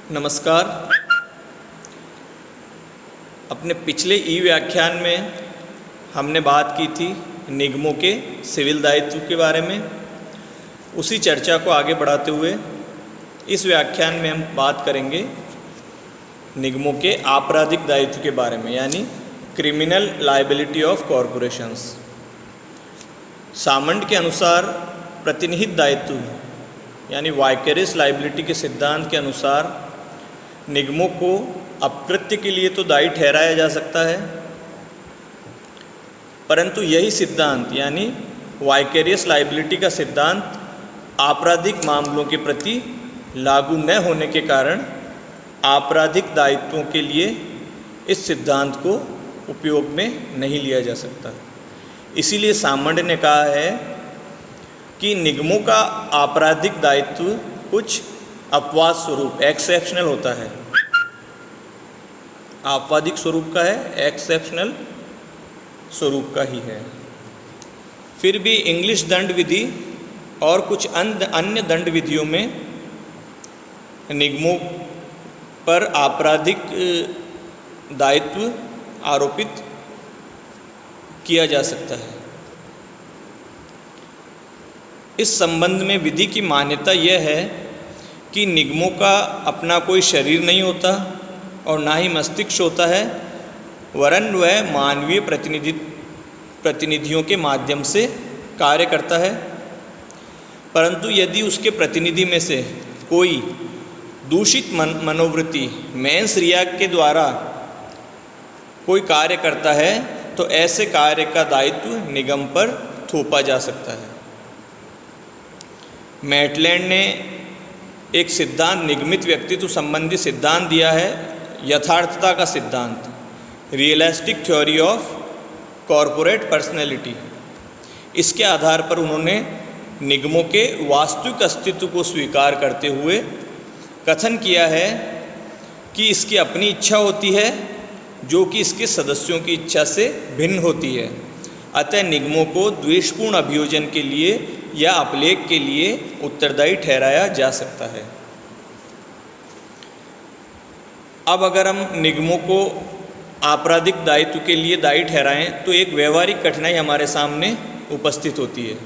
नमस्कार। अपने पिछले व्याख्यान में हमने बात की थी निगमों के सिविल दायित्व के बारे में। उसी चर्चा को आगे बढ़ाते हुए इस व्याख्यान में हम बात करेंगे निगमों के आपराधिक दायित्व के बारे में, यानी criminal liability of corporations. Salmond के अनुसार प्रतिनिहित दायित्व यानी वाइकेरियस लायबिलिटी के सिद्धांत के अनुसार निगमों को अपकृत्य के लिए तो दायी ठहराया जा सकता है, परंतु यही सिद्धांत यानी वाइकेरियस लायबिलिटी का सिद्धांत आपराधिक मामलों के प्रति लागू न होने के कारण आपराधिक दायित्वों के लिए इस सिद्धांत को उपयोग में नहीं लिया जा सकता। इसीलिए सामंड ने कहा है कि निगमों का आपराधिक दायित्व कुछ अपवाद स्वरूप एक्सेप्शनल होता है, आपवादिक स्वरूप का है, एक्सेप्शनल स्वरूप का ही है। फिर भी इंग्लिश दंड विधि और कुछ अन्य दंड विधियों में निगमों पर आपराधिक दायित्व आरोपित किया जा सकता है। इस संबंध में विधि की मान्यता यह है कि निगमों का अपना कोई शरीर नहीं होता और ना ही मस्तिष्क होता है, वरन वह मानवीय प्रतिनिधियों के माध्यम से कार्य करता है। परंतु यदि उसके प्रतिनिधि में से कोई दूषित मनोवृत्ति मेंस रिया के द्वारा कोई कार्य करता है तो ऐसे कार्य का दायित्व निगम पर थोपा जा सकता है। मैटलैंड ने एक सिद्धांत निगमित व्यक्तित्व संबंधी सिद्धांत दिया है, यथार्थता का सिद्धांत, realistic theory of corporate personality. इसके आधार पर उन्होंने निगमों के वास्तविक अस्तित्व को स्वीकार करते हुए कथन किया है कि इसकी अपनी इच्छा होती है जो कि इसके सदस्यों की इच्छा से भिन्न होती है। अतः निगमों को द्वेषपूर्ण अभियोजन के लिए या अपलेख के लिए उत्तरदायी ठहराया जा सकता है। अब अगर हम निगमों को आपराधिक दायित्व के लिए दायी ठहराएं तो एक व्यवहारिक कठिनाई हमारे सामने उपस्थित होती है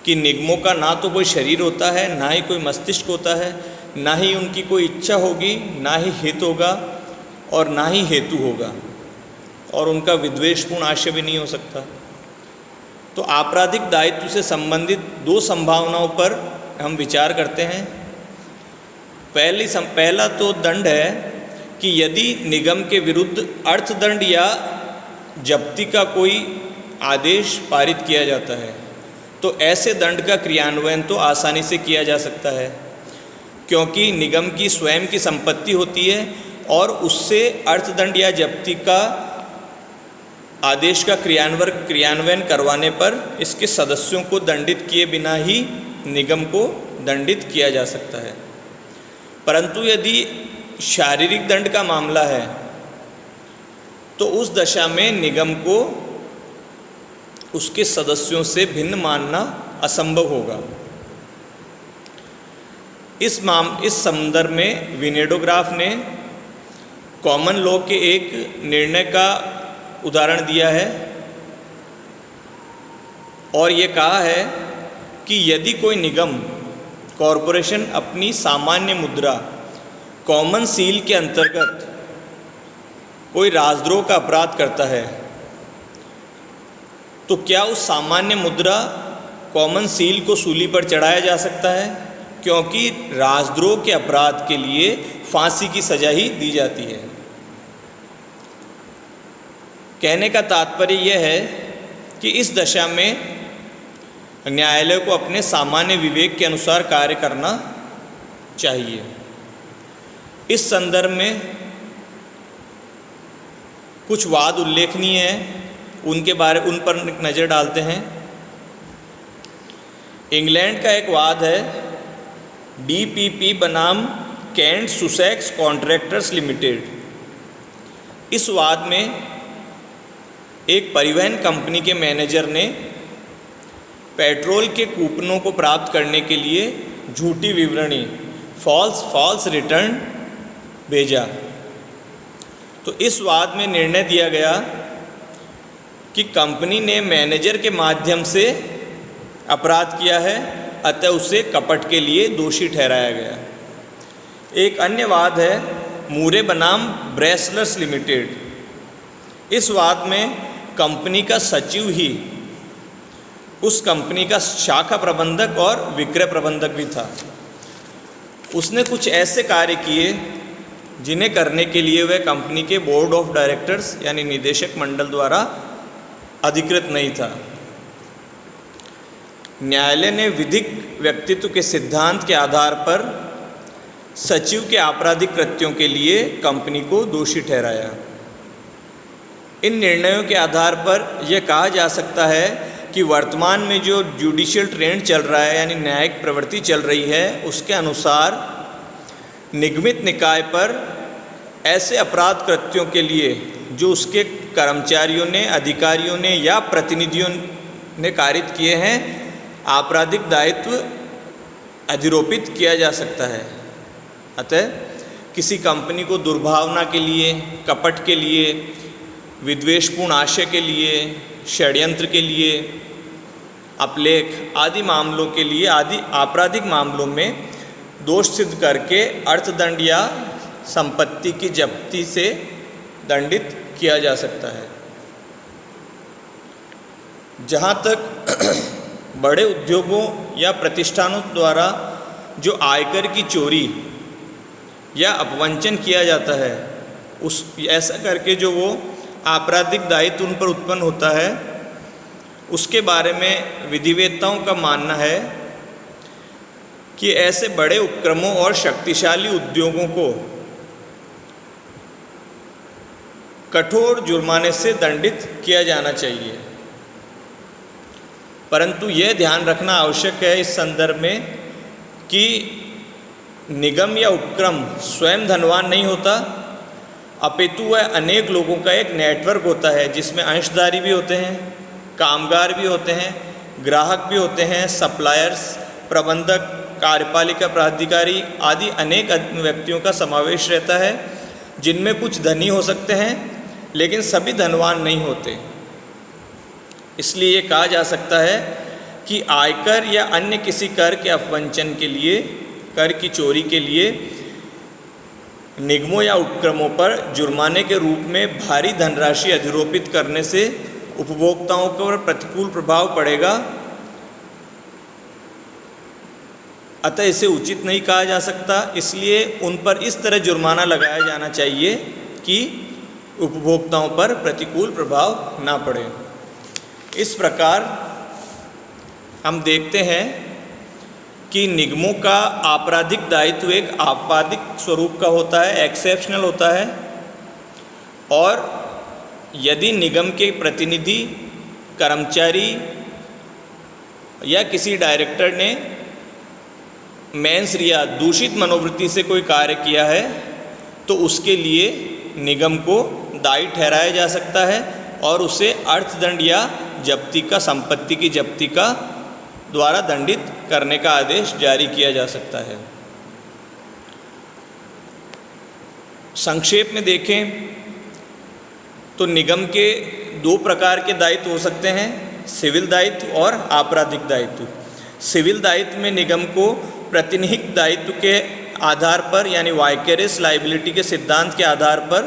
कि निगमों का ना तो कोई शरीर होता है, ना ही कोई मस्तिष्क होता है, ना ही उनकी कोई इच्छा होगी, ना ही हित होगा और ना ही हेतु होगा, और उनका विद्वेषपूर्ण आशय भी नहीं हो सकता। तो आपराधिक दायित्व से संबंधित दो संभावनाओं पर हम विचार करते हैं। पहला तो दंड है कि यदि निगम के विरुद्ध अर्थदंड या जब्ती का कोई आदेश पारित किया जाता है तो ऐसे दंड का क्रियान्वयन तो आसानी से किया जा सकता है, क्योंकि निगम की स्वयं की संपत्ति होती है और उससे अर्थदंड या जब्ती का आदेश का क्रियान्वयन करवाने पर इसके सदस्यों को दंडित किए बिना ही निगम को दंडित किया जा सकता है। परंतु यदि शारीरिक दंड का मामला है तो उस दशा में निगम को उसके सदस्यों से भिन्न मानना असंभव होगा। इस संदर्भ में विनेडोग्राफ ने कॉमन लॉ के एक निर्णय का उदाहरण दिया है और ये कहा है कि यदि कोई निगम कॉरपोरेशन अपनी सामान्य मुद्रा कॉमन सील के अंतर्गत कोई राजद्रोह का अपराध करता है तो क्या उस सामान्य मुद्रा कॉमन सील को सूली पर चढ़ाया जा सकता है, क्योंकि राजद्रोह के अपराध के लिए फांसी की सजा ही दी जाती है। कहने का तात्पर्य यह है कि इस दशा में न्यायालय को अपने सामान्य विवेक के अनुसार कार्य करना चाहिए। इस संदर्भ में कुछ वाद उल्लेखनीय हैं, उन पर नज़र डालते हैं। इंग्लैंड का एक वाद है DPP बनाम कैंट सुसेक्स कॉन्ट्रैक्टर्स लिमिटेड। इस वाद में एक परिवहन कंपनी के मैनेजर ने पेट्रोल के कूपनों को प्राप्त करने के लिए झूठी विवरणी फॉल्स रिटर्न भेजा। तो इस वाद में निर्णय दिया गया कि कंपनी ने मैनेजर के माध्यम से अपराध किया है, अतः उसे कपट के लिए दोषी ठहराया गया। एक अन्य वाद है मूरे बनाम ब्रेसलर्स लिमिटेड। इस वाद में कंपनी का सचिव ही उस कंपनी का शाखा प्रबंधक और विक्रय प्रबंधक भी था। उसने कुछ ऐसे कार्य किए जिन्हें करने के लिए वह कंपनी के बोर्ड ऑफ डायरेक्टर्स यानी निदेशक मंडल द्वारा अधिकृत नहीं था। न्यायालय ने विधिक व्यक्तित्व के सिद्धांत के आधार पर सचिव के आपराधिक कृत्यों के लिए कंपनी को दोषी ठहराया। इन निर्णयों के आधार पर यह कहा जा सकता है कि वर्तमान में जो जुडिशियल ट्रेंड चल रहा है यानी न्यायिक प्रवृत्ति चल रही है, उसके अनुसार निगमित निकाय पर ऐसे अपराध कृत्यों के लिए जो उसके कर्मचारियों ने, अधिकारियों ने या प्रतिनिधियों ने कारित किए हैं, आपराधिक दायित्व अधिरोपित किया जा सकता है। अतः किसी कंपनी को दुर्भावना के लिए, कपट के लिए, विद्वेषपूर्ण आशय के लिए, षड्यंत्र के लिए, अपलेख आदि मामलों के लिए आदि आपराधिक मामलों में दोष सिद्ध करके अर्थदंड या संपत्ति की जब्ती से दंडित किया जा सकता है। जहाँ तक बड़े उद्योगों या प्रतिष्ठानों द्वारा जो आयकर की चोरी या अपवंचन किया जाता है, उस ऐसा करके जो वो आपराधिक दायित्व उन पर उत्पन्न होता है, उसके बारे में विधिवेत्ताओं का मानना है कि ऐसे बड़े उपक्रमों और शक्तिशाली उद्योगों को कठोर जुर्माने से दंडित किया जाना चाहिए। परंतु यह ध्यान रखना आवश्यक है इस संदर्भ में कि निगम या उपक्रम स्वयं धनवान नहीं होता, अपितु वह अनेक लोगों का एक नेटवर्क होता है जिसमें अंशधारी भी होते हैं, कामगार भी होते हैं, ग्राहक भी होते हैं, सप्लायर्स, प्रबंधक, कार्यपालिका प्राधिकारी आदि अनेक व्यक्तियों का समावेश रहता है, जिनमें कुछ धनी हो सकते हैं लेकिन सभी धनवान नहीं होते। इसलिए ये कहा जा सकता है कि आयकर या अन्य किसी कर के अपवंचन के लिए, कर की चोरी के लिए निगमों या उपक्रमों पर जुर्माने के रूप में भारी धनराशि अधिरोपित करने से उपभोक्ताओं पर प्रतिकूल प्रभाव पड़ेगा। अतः इसे उचित नहीं कहा जा सकता। इसलिए उन पर इस तरह जुर्माना लगाया जाना चाहिए कि उपभोक्ताओं पर प्रतिकूल प्रभाव ना पड़े। इस प्रकार हम देखते हैं कि निगमों का आपराधिक दायित्व एक आपवादिक स्वरूप का होता है, एक्सेप्शनल होता है, और यदि निगम के प्रतिनिधि, कर्मचारी या किसी डायरेक्टर ने मेंस या दूषित मनोवृत्ति से कोई कार्य किया है तो उसके लिए निगम को दायी ठहराया जा सकता है और उसे अर्थदंड या जब्ती का, संपत्ति की जब्ती का द्वारा दंडित करने का आदेश जारी किया जा सकता है। संक्षेप में देखें तो निगम के दो प्रकार के दायित्व हो सकते हैं, सिविल दायित्व और आपराधिक दायित्व। सिविल दायित्व में निगम को प्रतिनिहित दायित्व के आधार पर यानी वाइकेरियस लायबिलिटी के सिद्धांत के आधार पर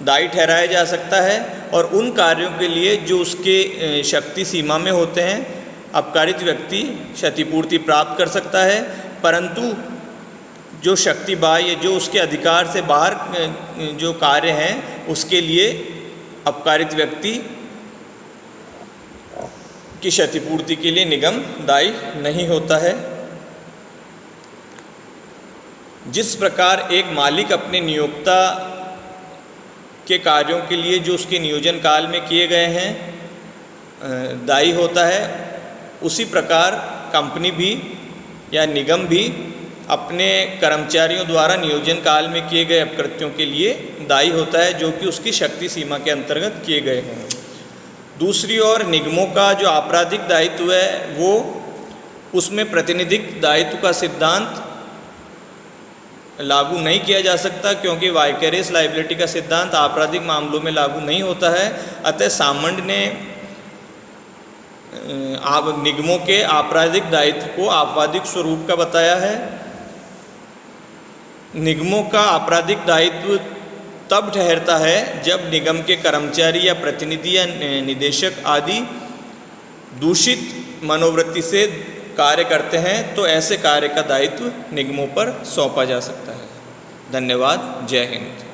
दायी ठहराया जा सकता है और उन कार्यों के लिए जो उसके शक्ति सीमा में होते हैं अपकारित व्यक्ति क्षतिपूर्ति प्राप्त कर सकता है, परंतु जो शक्ति बाह्य, जो उसके अधिकार से बाहर जो कार्य हैं उसके लिए अपकारित व्यक्ति की क्षतिपूर्ति के लिए निगम दायी नहीं होता है। जिस प्रकार एक मालिक अपने नियोक्ता के कार्यों के लिए जो उसके नियोजन काल में किए गए हैं दायी होता है, उसी प्रकार कंपनी भी या निगम भी अपने कर्मचारियों द्वारा नियोजन काल में किए गए अपकृत्यों के लिए दायी होता है जो कि उसकी शक्ति सीमा के अंतर्गत किए गए हैं। दूसरी ओर निगमों का जो आपराधिक दायित्व है वो उसमें प्रतिनिधिक दायित्व का सिद्धांत लागू नहीं किया जा सकता, क्योंकि वाइकेरियस लायबिलिटी का सिद्धांत आपराधिक मामलों में लागू नहीं होता है। अतः सामंड ने निगमों के आपराधिक दायित्व को आपवादिक स्वरूप का बताया है। निगमों का आपराधिक दायित्व तब ठहरता है जब निगम के कर्मचारी या प्रतिनिधि या निदेशक आदि दूषित मनोवृत्ति से कार्य करते हैं, तो ऐसे कार्य का दायित्व निगमों पर सौंपा जा सकता है। धन्यवाद। जय हिंद।